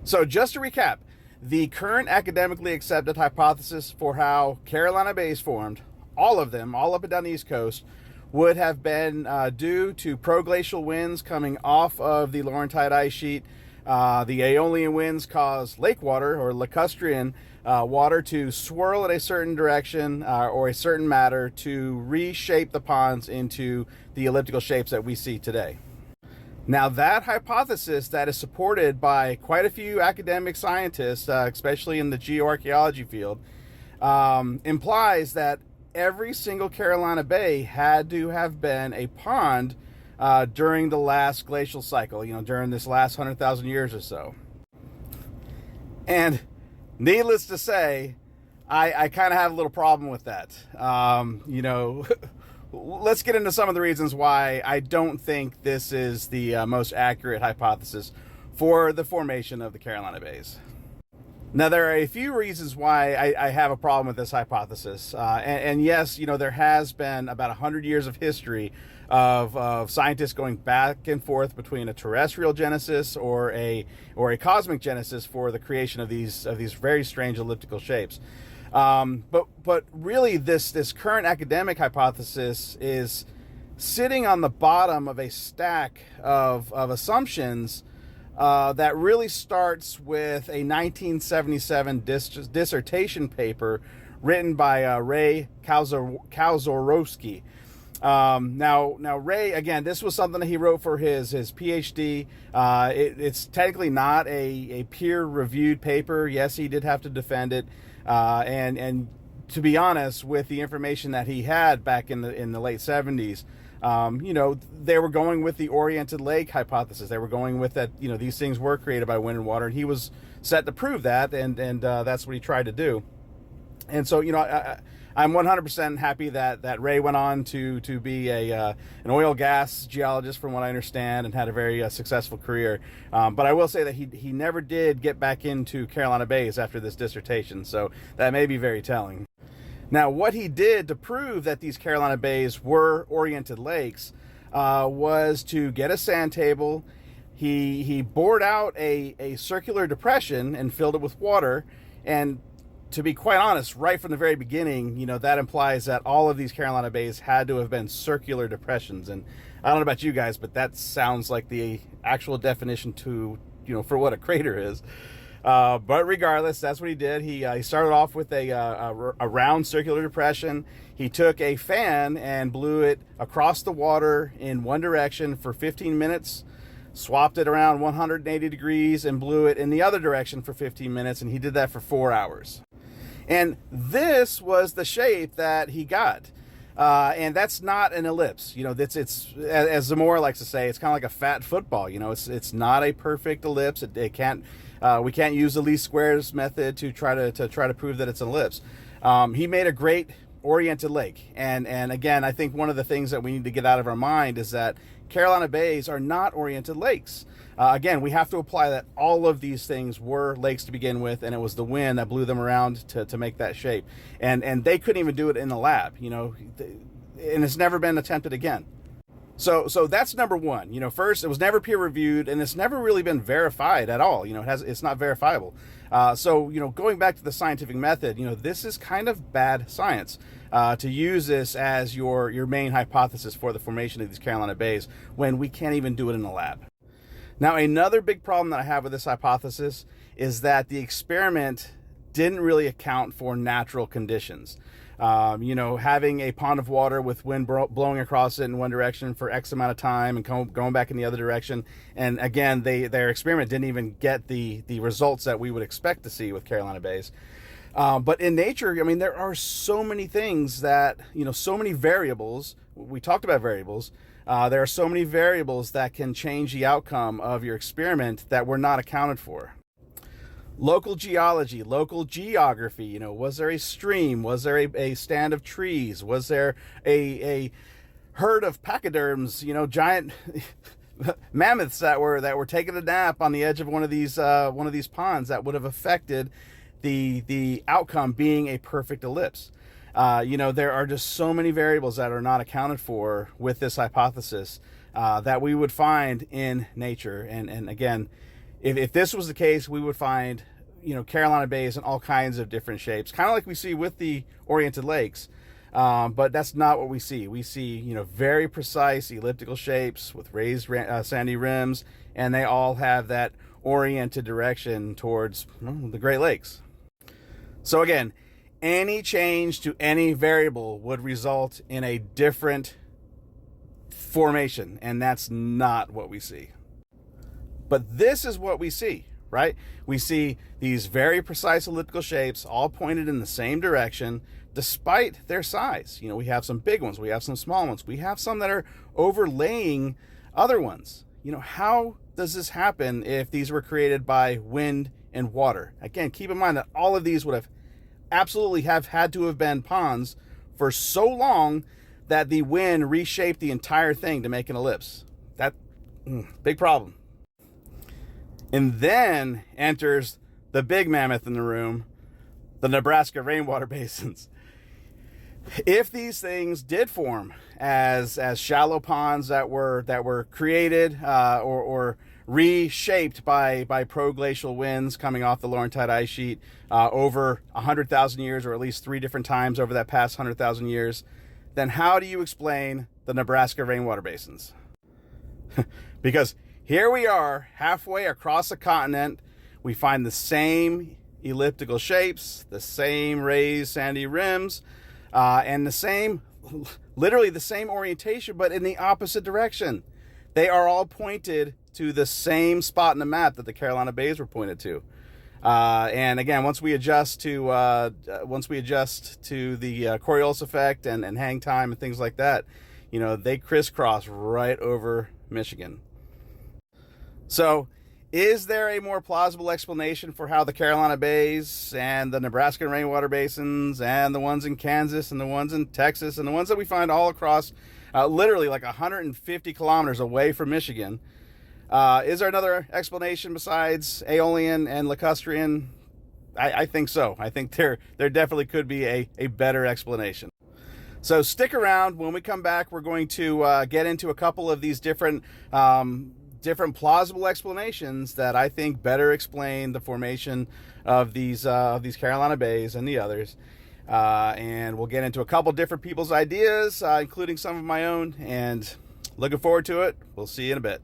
So just to recap, the current academically accepted hypothesis for how Carolina bays formed, all of them, all up and down the East Coast, would have been due to proglacial winds coming off of the Laurentide ice sheet. The Aeolian winds caused lake water or lacustrine water to swirl in a certain direction or a certain matter to reshape the ponds into the elliptical shapes that we see today. Now, that hypothesis that is supported by quite a few academic scientists, especially in the geoarchaeology field, implies that every single Carolina bay had to have been a pond during the last glacial cycle, during this last 100,000 years or so. And needless to say, I kind of have a little problem with that. Let's get into some of the reasons why I don't think this is the most accurate hypothesis for the formation of the Carolina bays. Now, there are a few reasons why I have a problem with this hypothesis. And yes, there has been about 100 years of history of scientists going back and forth between a terrestrial genesis or a cosmic genesis for the creation of these very strange elliptical shapes. But really, this current academic hypothesis is sitting on the bottom of a stack of assumptions that really starts with a 1977 dissertation paper written by Ray Kowzorowski. Now Ray, again, this was something that he wrote for his PhD. It's technically not a peer-reviewed paper. Yes, he did have to defend it. And to be honest, with the information that he had back in the late 70s, they were going with the oriented lake hypothesis. They were going with that, these things were created by wind and water, and he was set to prove that, and that's what he tried to do. And so, I'm 100% happy that Ray went on to be an oil gas geologist, from what I understand, and had a very successful career. But I will say that he never did get back into Carolina bays after this dissertation, so that may be very telling. Now, what he did to prove that these Carolina bays were oriented lakes was to get a sand table. He bored out a circular depression and filled it with water. And to be quite honest, right from the very beginning, that implies that all of these Carolina bays had to have been circular depressions. And I don't know about you guys, but that sounds like the actual definition for what a crater is. But regardless, that's what he did. He started off with a round circular depression. He took a fan and blew it across the water in one direction for 15 minutes, swapped it around 180 degrees, and blew it in the other direction for 15 minutes, and he did that for 4 hours. And this was the shape that he got. And that's not an ellipse. It's as Zamora likes to say, it's kind of like a fat football. It's not a perfect ellipse. It can't. We can't use the least squares method to try to prove that it's an ellipse. He made a great oriented lake, and again, I think one of the things that we need to get out of our mind is that Carolina bays are not oriented lakes. Again, we have to apply that all of these things were lakes to begin with, and it was the wind that blew them around to make that shape. And they couldn't even do it in the lab, and it's never been attempted again. So that's number one. First, it was never peer reviewed, and it's never really been verified at all. It's not verifiable. So going back to the scientific method, this is kind of bad science to use this as your main hypothesis for the formation of these Carolina bays when we can't even do it in the lab. Now, another big problem that I have with this hypothesis is that the experiment didn't really account for natural conditions. Having a pond of water with wind blowing across it in one direction for X amount of time and going back in the other direction. And again, their experiment didn't even get the results that we would expect to see with Carolina bays. But in nature, there are so many things that, so many variables. We talked about variables. There are so many variables that can change the outcome of your experiment that were not accounted for. Local geology, local geography, was there a stream? Was there a stand of trees? Was there a herd of pachyderms, giant mammoths that were taking a nap on the edge of one of these ponds that would have affected the outcome being a perfect ellipse? There are just so many variables that are not accounted for with this hypothesis that we would find in nature. And again, if this was the case, we would find, Carolina bays in all kinds of different shapes, kind of like we see with the oriented lakes. But that's not what we see. We see, very precise elliptical shapes with raised sandy rims, and they all have that oriented direction towards the Great Lakes. So again, any change to any variable would result in a different formation, and that's not what we see. But this is what we see, right? We see these very precise elliptical shapes all pointed in the same direction despite their size. We have some big ones, we have some small ones, we have some that are overlaying other ones. How does this happen if these were created by wind and water? Again, keep in mind that all of these would have absolutely have had to have been ponds for so long that the wind reshaped the entire thing to make an ellipse. That big problem. And then enters the big mammoth in the room, the Nebraska rainwater basins. If these things did form as shallow ponds that were created or reshaped by proglacial winds coming off the Laurentide ice sheet over 100,000 years, or at least 3 different times over that past 100,000 years, then how do you explain the Nebraska rainwater basins? Because here we are, halfway across the continent, we find the same elliptical shapes, the same raised sandy rims, and literally the same orientation, but in the opposite direction. They are all pointed to the same spot in the map that the Carolina Bays were pointed to. And again, once we adjust to the Coriolis effect and hang time and things like that, they crisscross right over Michigan. So, is there a more plausible explanation for how the Carolina Bays and the Nebraska rainwater basins and the ones in Kansas and the ones in Texas and the ones that we find all across literally like 150 kilometers away from Michigan? Is there another explanation besides Aeolian and Lacustrian? I think so. I think there definitely could be a better explanation. So stick around. When we come back, we're going to get into a couple of these different plausible explanations that I think better explain the formation of these Carolina Bays and the others. And we'll get into a couple different people's ideas, including some of my own, and looking forward to it. We'll see you in a bit.